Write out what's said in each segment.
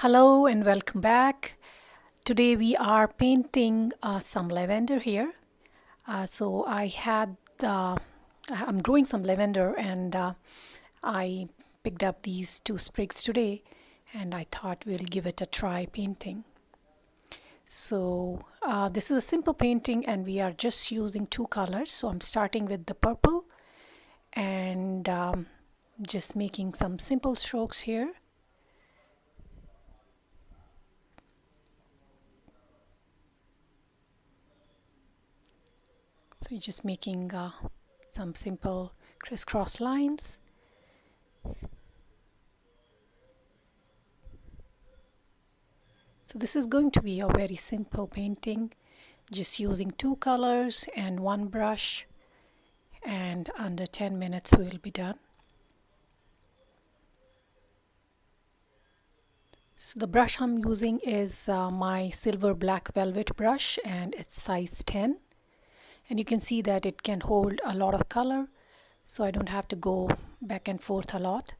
Hello and welcome back. Today we are painting some lavender here. So I'm growing some lavender and I picked up these two sprigs today and I thought we'll give it a try painting. So this is a simple painting and we are just using two colors. So I'm starting with the purple and just making some simple strokes here. So you're just making some simple crisscross lines. So this is going to be a very simple painting, just using two colors and one brush, and under 10 minutes we'll be done. So the brush I'm using is my silver black velvet brush and it's size 10. And you can see that it can hold a lot of color, so I don't have to go back and forth a lot.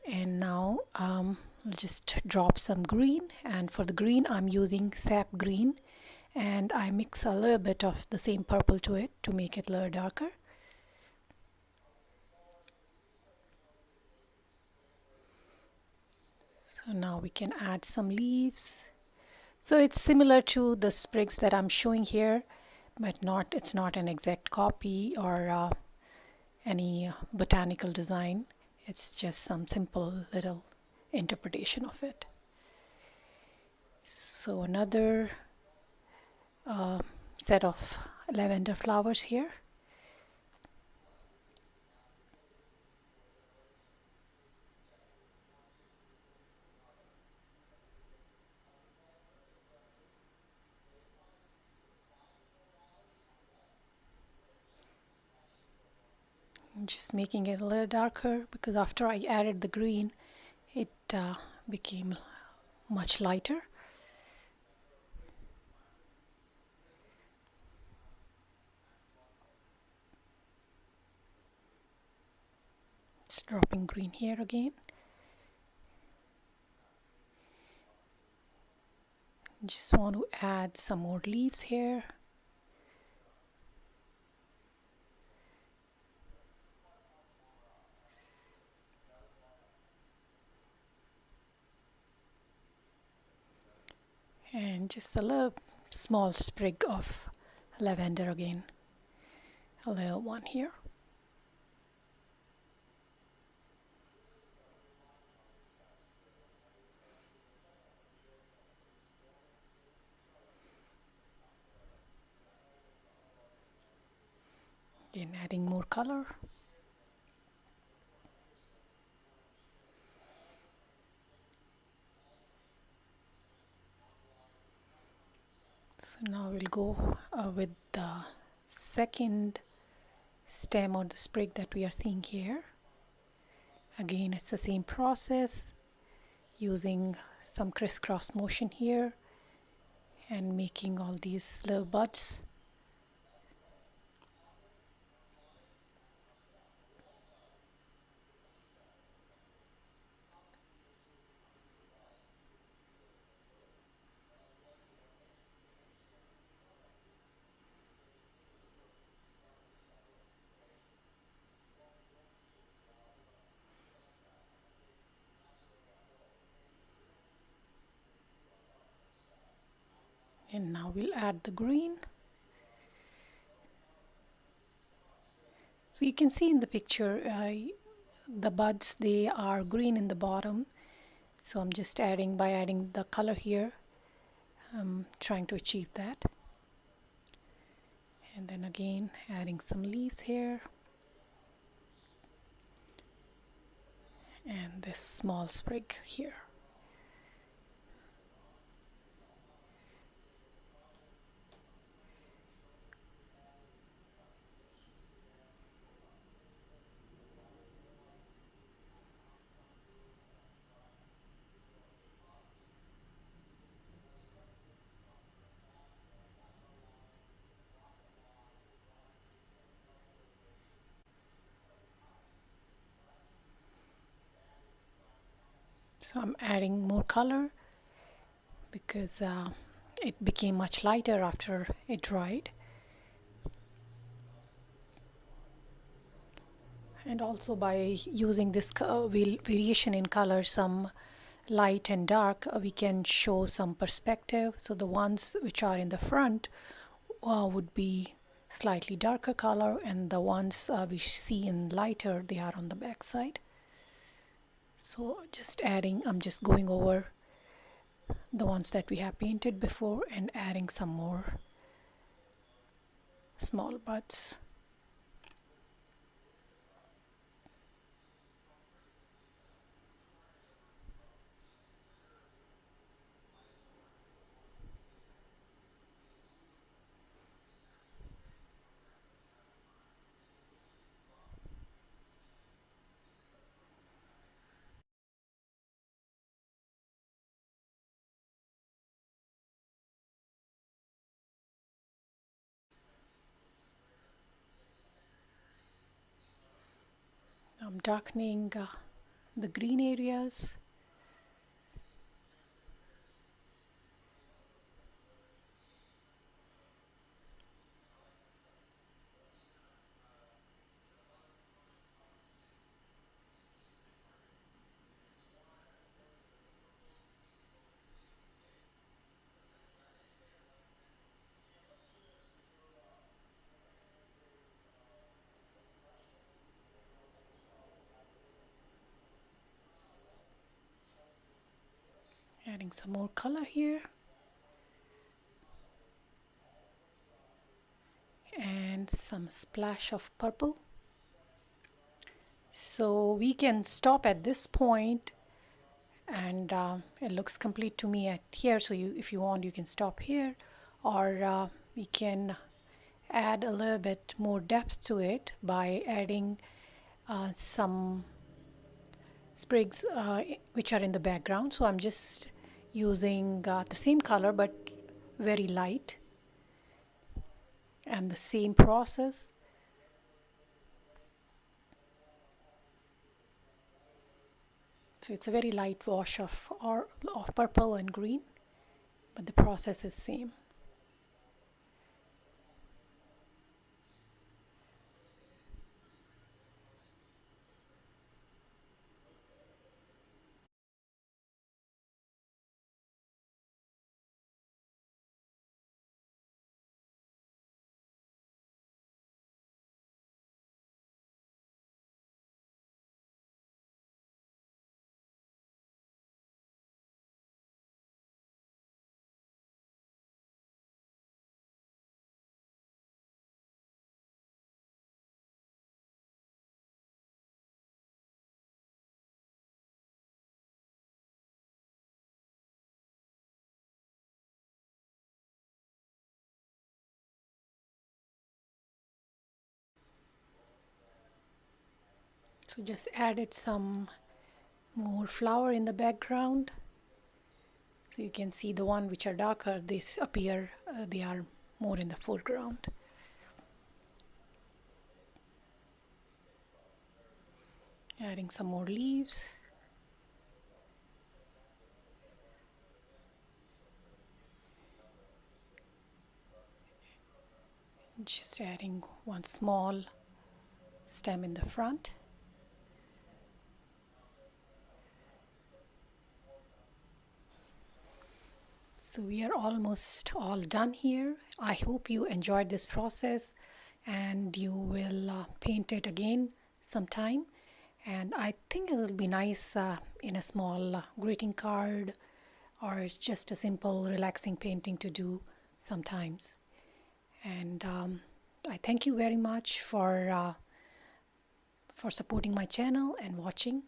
And now I'll just drop some green, and for the green I'm using sap green, and I mix a little bit of the same purple to it to make it a little darker. So now we can add some leaves. So it's similar to the sprigs that I'm showing here, but it's not an exact copy or any botanical design. It's just some simple little interpretation of it. So another set of lavender flowers here. Just making it a little darker because after I added the green it became much lighter. Just dropping green here again. Just want to add some more leaves here. And just a little small sprig of lavender again. A little one here. Again, adding more color. So now we'll go with the second stem or the sprig that we are seeing here. Again, it's the same process, using some crisscross motion here and making all these little buds. And now we'll add the green. So you can see in the picture the buds, they are green in the bottom. So I'm just adding, by adding the color here, I'm trying to achieve that. And then again adding some leaves here. And this small sprig here. So I'm adding more color because it became much lighter after it dried. And also by using this variation in color, some light and dark, we can show some perspective. So the ones which are in the front would be slightly darker color, and the ones we see in lighter, they are on the back side. So just adding, I'm just going over the ones that we have painted before and adding some more small buds. I'm darkening the green areas. Adding some more color here. And some splash of purple. So we can stop at this point, and it looks complete to me at here. So if you want, you can stop here, or we can add a little bit more depth to it by adding some sprigs which are in the background. So I'm just using the same color but very light, and the same process. So it's a very light wash of purple and green, but the process is same. So just added some more flower in the background. So you can see the one which are darker, they appear, they are more in the foreground. Adding some more leaves. Just adding one small stem in the front. So we are almost all done here. I hope you enjoyed this process and you will paint it again sometime. And I think it will be nice in a small greeting card, or it's just a simple relaxing painting to do sometimes. And I thank you very much for supporting my channel and watching.